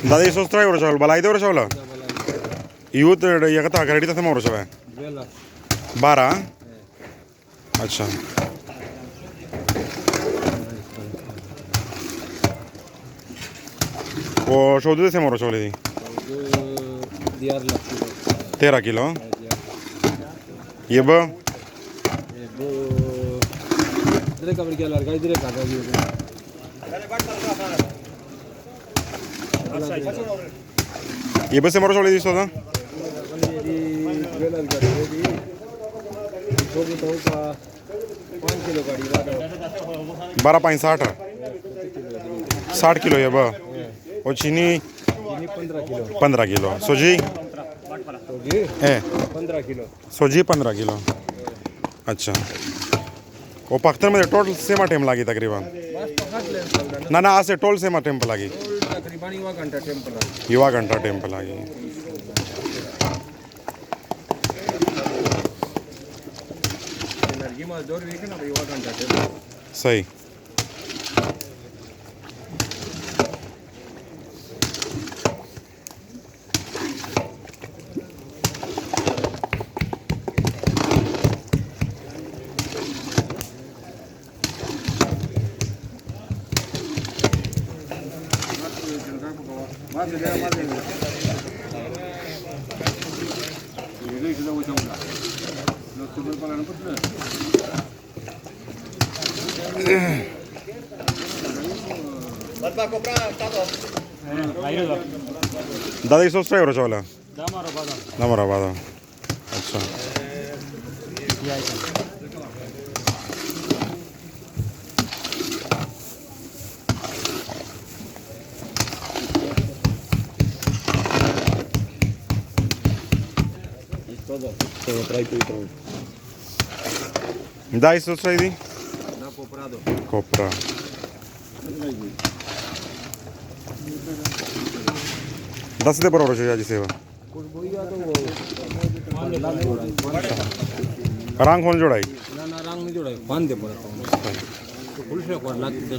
दादा ये सोचता है और चावल बलाई दे और चावल यूथ ये कता करेडी तथे मोर चावे 12 अच्छा वो शोधे से मोर चावल दी 13 किलो ये बो इधर कवर क्या लड़का इधर काटा भी ये बस से मोर चावल दी सोदा 12 5 60 किलो ये बो और चीनी 15 kilo sooji 15 kilo sooji 15 kilo अच्छा वो पख्तर में टोटल सेमा टाइम लगी तकरीबन ना ना आज से टोल सेमा टाइम पर लगी तकरीबन युवा घंटा टाइम पर लगी सही दादा ये सोचता है और चावल दामारा बादा अच्छा da isso sai di copra दस दे बरोबर हो जी सेवा रंग कौन जोड़ाई ना ना रंग नहीं जोड़ाई बांध दे पड़ा तो पुलिस ने को लात दे